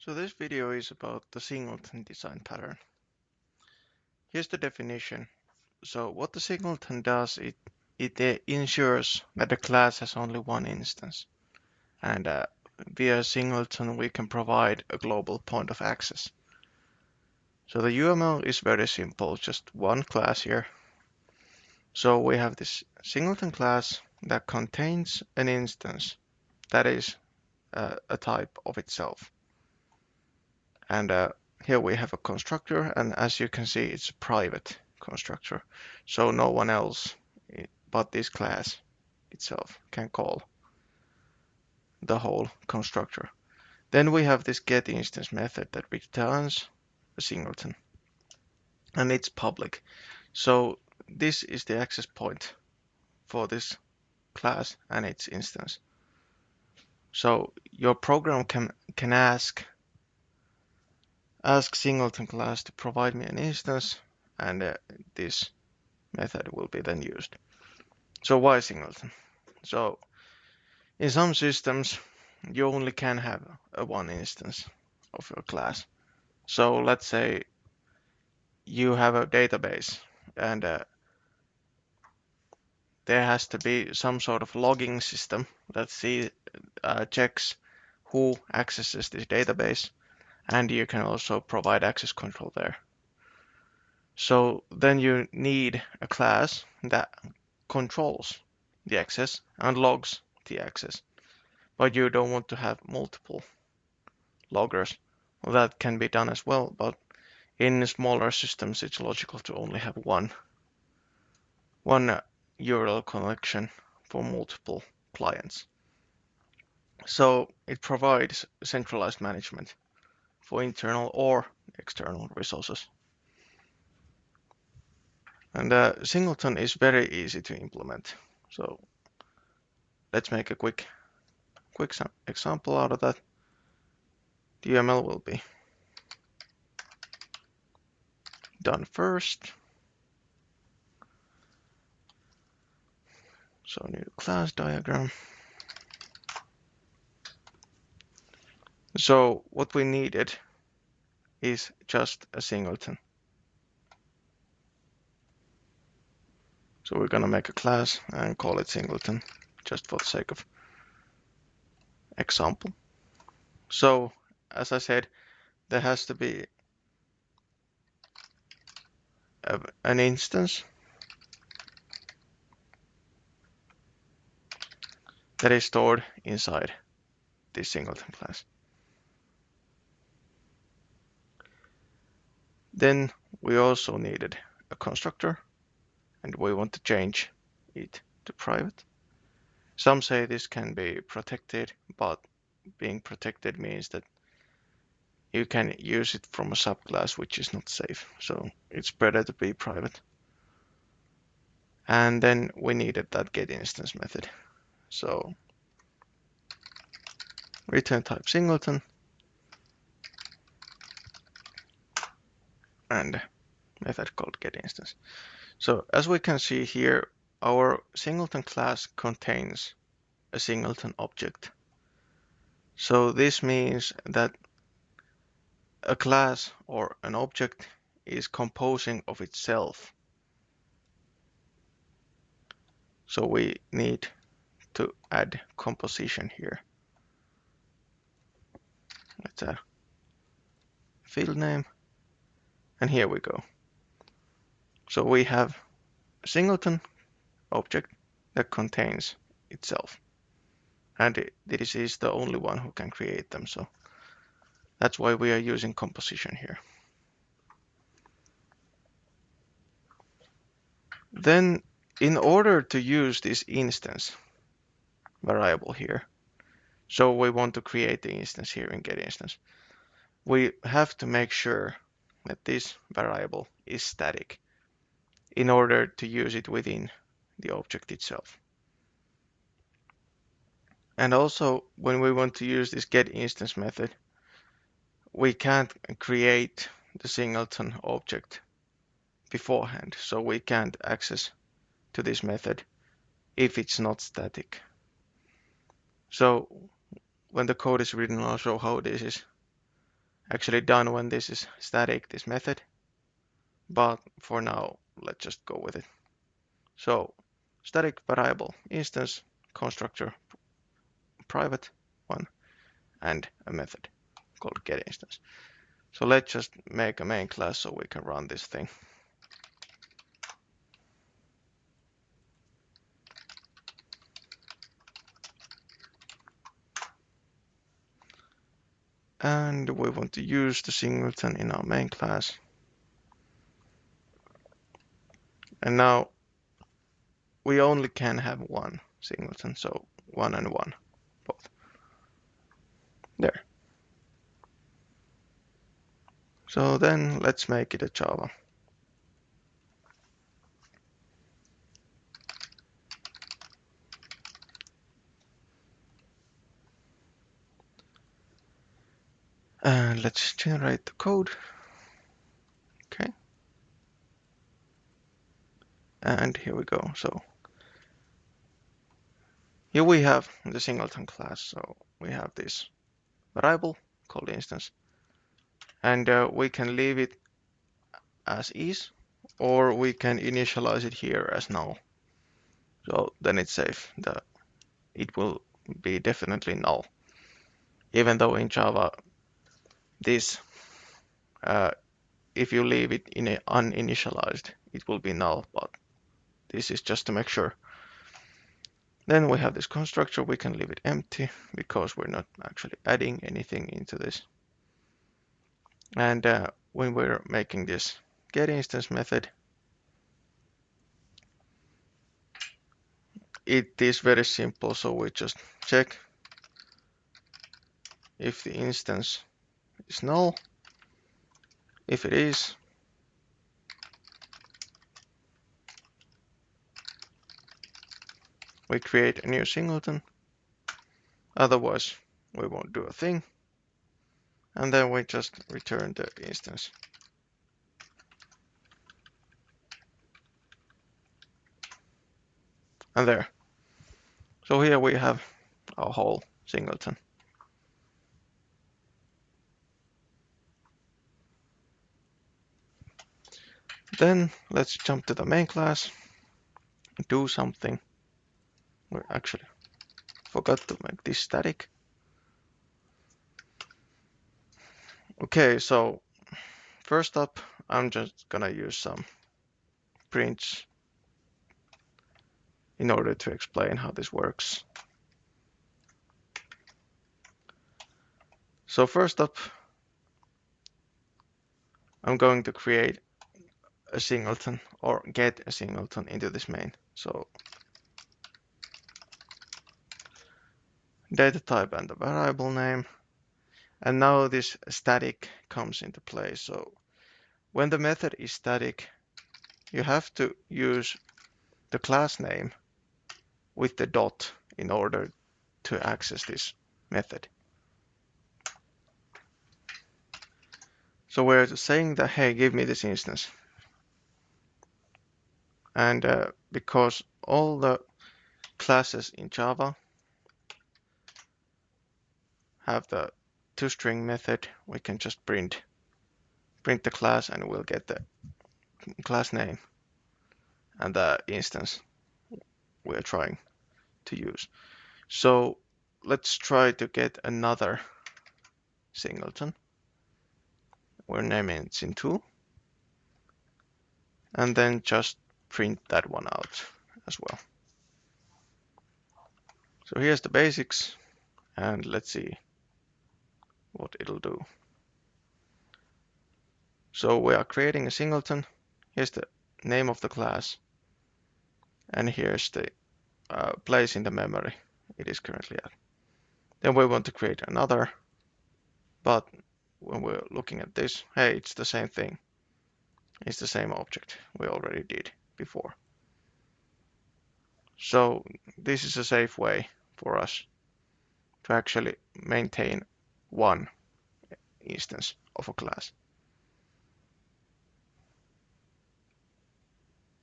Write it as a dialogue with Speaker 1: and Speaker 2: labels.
Speaker 1: So this video is about the singleton design pattern. Here's the definition. So what the singleton does, it ensures that the class has only one instance. And via singleton, we can provide a global point of access. So the UML is very simple, just one class here. So we have this singleton class that contains an instance that is a type of itself. And here we have a constructor, and as you can see, it's a private constructor. So no one else but this class itself can call the whole constructor. Then we have this getInstance method that returns a singleton, and it's public. So this is the access point for this class and its instance. So your program can ask singleton class to provide me an instance, and this method will be then used. So why singleton? So in some systems, you only can have a one instance of your class. So let's say you have a database and there has to be some sort of logging system that checks who accesses this database, and you can also provide access control there. So then you need a class that controls the access and logs the access, but you don't want to have multiple loggers. Well, that can be done as well, but in smaller systems, it's logical to only have one URL collection for multiple clients. So it provides centralized management for internal or external resources. And Singleton is very easy to implement. So let's make a quick example out of that. The UML will be done first. So new class diagram. So what we needed is just a singleton. So we're gonna make a class and call it singleton just for the sake of example. So as I said, there has to be an instance that is stored inside this singleton class. Then we also needed a constructor, and we want to change it to private. Some say this can be protected, but being protected means that you can use it from a subclass, which is not safe. So it's better to be private. And then we needed that getInstance method. So return type singleton and method called getInstance. So as we can see here, our singleton class contains a singleton object. So this means that a class or an object is composing of itself. So we need to add composition here. Let's add field name, and here we go. So we have a singleton object that contains itself, and this is the only one who can create them. So that's why we are using composition here. Then in order to use this instance variable here, so we want to create the instance here in getInstance, we have to make sure that this variable is static in order to use it within the object itself. And also, when we want to use this getInstance method, we can't create the singleton object beforehand, so we can't access to this method if it's not static. So when the code is written, I'll show how this is actually done when this is static, this method, but for now, let's just go with it. So static variable instance, constructor, private one, and a method called getInstance. So let's just make a main class so we can run this thing. And we want to use the singleton in our main class. And now we only can have one singleton, so 1 and 1, both. There. So then let's make it a Java. And let's generate the code. Okay. And here we go. So here we have the singleton class. So we have this variable called instance. And we can leave it as is, or we can initialize it here as null. So then it's safe. It will be definitely null. Even though in Java, this, if you leave it in a uninitialized, it will be null, but this is just to make sure. Then we have this constructor, we can leave it empty because we're not actually adding anything into this. And when we're making this getInstance method, it is very simple, so we just check if the instance is null. If it is, we create a new singleton. Otherwise, we won't do a thing. And then we just return the instance. And there. So here we have our whole singleton. Then let's jump to the main class, do something. We actually forgot to make this static. Okay, so first up, I'm just gonna use some prints in order to explain how this works. So first up, I'm going to create a singleton or get a singleton into this main. So data type and the variable name. And now this static comes into play. So when the method is static, you have to use the class name with the dot in order to access this method. So we're saying that, hey, give me this instance. And because all the classes in Java have the toString method, we can just print the class and we'll get the class name and the instance we're trying to use. So let's try to get another singleton. We're naming it Sin2 and then just print that one out as well. So here's the basics and let's see what it'll do. So we are creating a singleton. Here's the name of the class and here's the place in the memory it is currently at. Then we want to create another, but when we're looking at this, hey, it's the same thing. It's the same object we already did before. So this is a safe way for us to actually maintain one instance of a class.